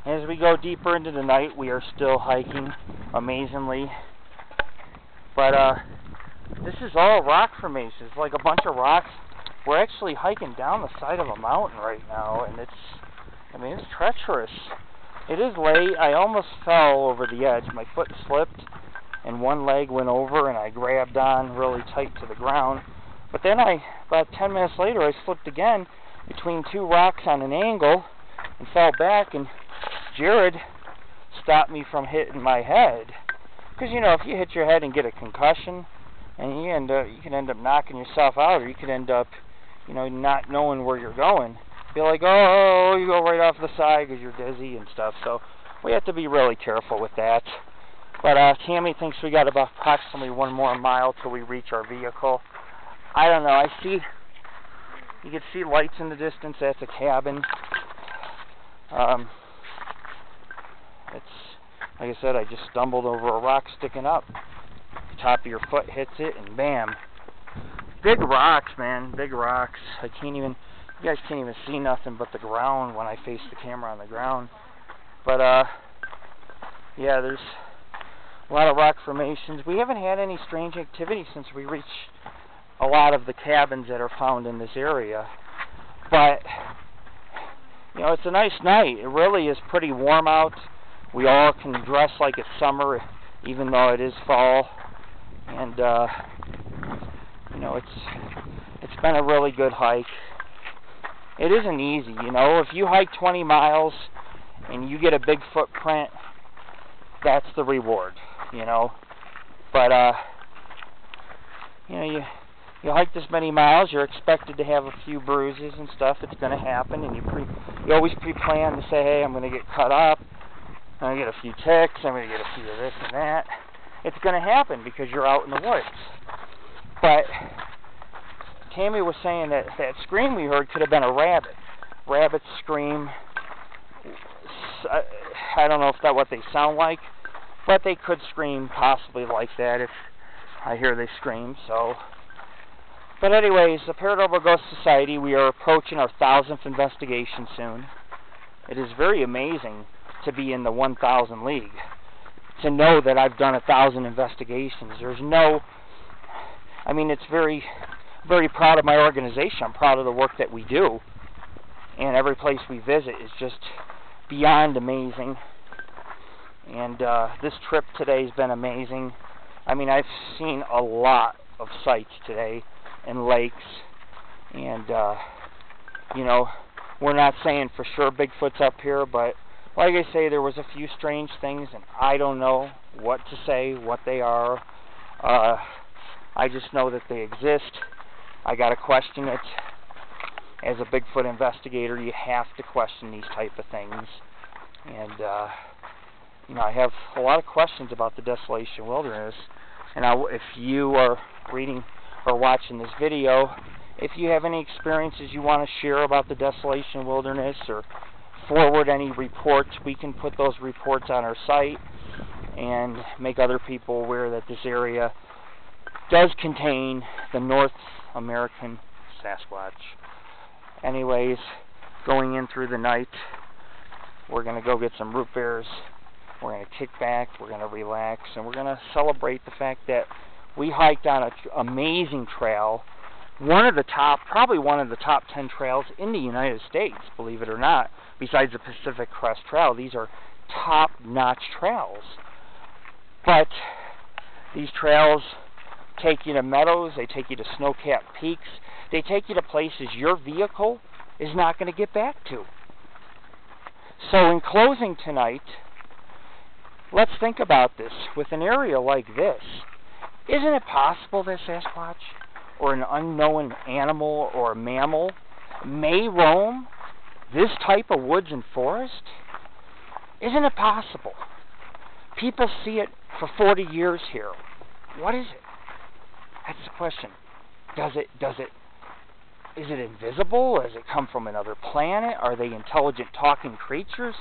As we go deeper into the night, we are still hiking, amazingly. But this is all rock formations, like a bunch of rocks. We're actually hiking down the side of a mountain right now, and it's treacherous. It is late. I almost fell over the edge. My foot slipped, and one leg went over, and I grabbed on really tight to the ground. But then about 10 minutes later, I slipped again between two rocks on an angle and fell back, and Jared stopped me from hitting my head. Because, you know, if you hit your head and get a concussion, and you can end up knocking yourself out, or you could end up, you know, not knowing where you're going. Be like, oh, you go right off the side because you're dizzy and stuff. So we have to be really careful with that. But Tammy thinks we got about approximately 1 more mile till we reach our vehicle. I don't know. You can see lights in the distance. That's a cabin. It's like I said, I just stumbled over a rock sticking up. The top of your foot hits it, and bam. Big rocks, man. Big rocks. You guys can't even see nothing but the ground when I face the camera on the ground. But yeah, there's a lot of rock formations. We haven't had any strange activity since we reached a lot of the cabins that are found in this area. But you know, it's a nice night. It really is pretty warm out. We all can dress like it's summer, even though it is fall. And you know, it's been a really good hike. It isn't easy, you know. If you hike 20 miles and you get a big footprint, that's the reward, you know. But you know, you hike this many miles, you're expected to have a few bruises and stuff. It's going to happen, and you always pre-plan to say, hey, I'm going to get cut up, I'm going to get a few ticks, I'm going to get a few of this and that. It's going to happen because you're out in the woods. But Tammy was saying that that scream we heard could have been a rabbit. Rabbits scream. I don't know if that's what they sound like, but they could scream possibly like that if I hear they scream. So, but anyways, the Paranormal Ghost Society, we are approaching our 1000th investigation soon. It is very amazing to be in the 1000 League. To know that I've done 1000 investigations. It's very, very proud of my organization. I'm proud of the work that we do. And every place we visit is just beyond amazing. And this trip today has been amazing. I've seen a lot of sights today and lakes. And, you know, we're not saying for sure Bigfoot's up here, but like I say, there was a few strange things, and I don't know what to say, what they are. I just know that they exist. I got to question it. As a Bigfoot investigator, you have to question these type of things. And, you know, I have a lot of questions about the Desolation Wilderness. And if you are reading or watching this video, if you have any experiences you want to share about the Desolation Wilderness or forward any reports, we can put those reports on our site and make other people aware that this area does contain the North American Sasquatch. Anyways, going in through the night, we're going to go get some root beers, we're going to kick back, we're going to relax, and we're going to celebrate the fact that we hiked on an amazing trail, probably one of the top 10 trails in the United States, believe it or not. Besides the Pacific Crest Trail, these are top-notch trails. But these trails take you to meadows, they take you to snow-capped peaks, they take you to places your vehicle is not going to get back to. So in closing tonight, let's think about this. With an area like this, isn't it possible that Sasquatch or an unknown animal or mammal may roam this type of woods and forest? Isn't it possible? People see it for 40 years here. What is it? That's the question. Is it invisible? Does it come from another planet? Are they intelligent talking creatures?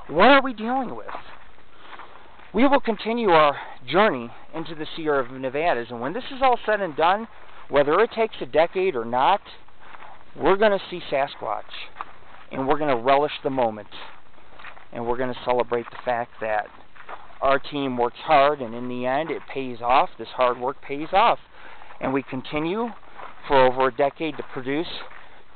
What are we dealing with? We will continue our journey into the Sierra Nevadas, and when this is all said and done, whether it takes a decade or not, we're going to see Sasquatch. And we're going to relish the moment. and we're going to celebrate the fact that our team works hard, and in the end it pays off. This hard work pays off, and we continue for over a decade to produce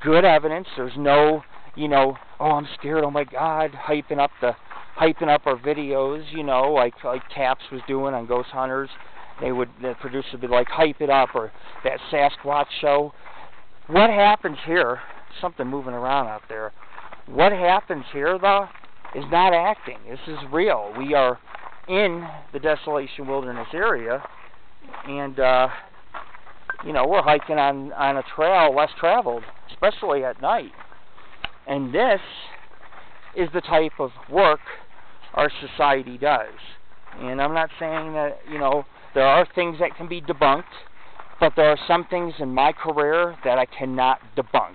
good evidence. There's no, oh, I'm scared, oh my God, hyping up our videos, like Taps was doing on Ghost Hunters. The producer would be like, hype it up, or that Sasquatch show. What happens here, something moving around out there, what happens here, though, is not acting. This is real. We are in the Desolation Wilderness area, and, we're hiking on a trail less traveled, especially at night. And this is the type of work our society does. And I'm not saying that, there are things that can be debunked, but there are some things in my career that I cannot debunk.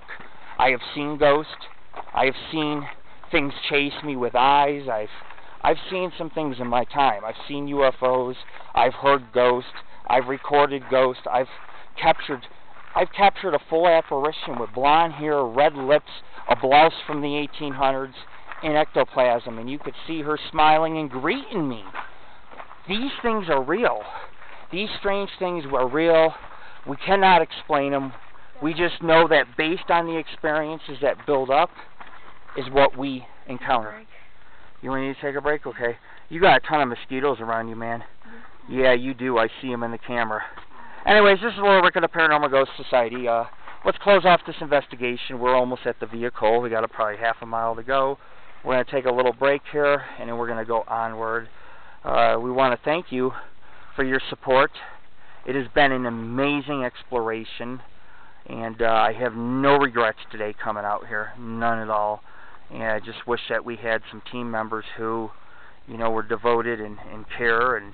I have seen ghosts. I have seen things chase me with eyes. I've seen some things in my time. I've seen UFOs. I've heard ghosts. I've recorded ghosts. I've captured a full apparition with blonde hair, red lips, a blouse from the 1800s, and ectoplasm, and you could see her smiling and greeting me. These things are real. These strange things were real. We cannot explain them. We just know that based on the experiences that build up is what we encounter. You want me to take a break? Okay. You got a ton of mosquitoes around you, man. Yeah, you do. I see them in the camera. Anyways, this is Lord Rick of the Paranormal Ghost Society. Let's close off this investigation. We're almost at the vehicle. We got probably half a mile to go. We're going to take a little break here, and then we're going to go onward. We want to thank you for your support. It has been an amazing exploration, and I have no regrets today coming out here. None at all. And I just wish that we had some team members who, were devoted and care and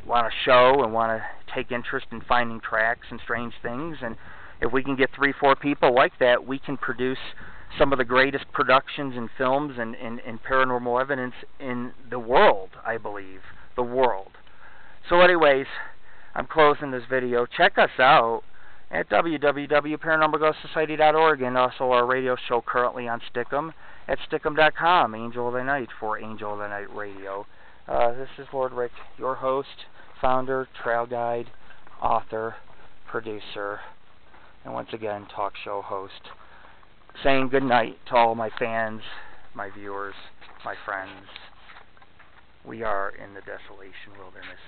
want to show and want to take interest in finding tracks and strange things. And if we can get 3-4 people like that, we can produce some of the greatest productions and films and paranormal evidence in the world, I believe. The world. So anyways, I'm closing this video. Check us out at www.paranormalghostsociety.org, and also our radio show currently on Stickum at stickum.com, Angel of the Night for Angel of the Night Radio. This is Lord Rick, your host, founder, trail guide, author, producer, and once again, talk show host. Saying good night to all my fans, my viewers, my friends. We are in the Desolation Wilderness.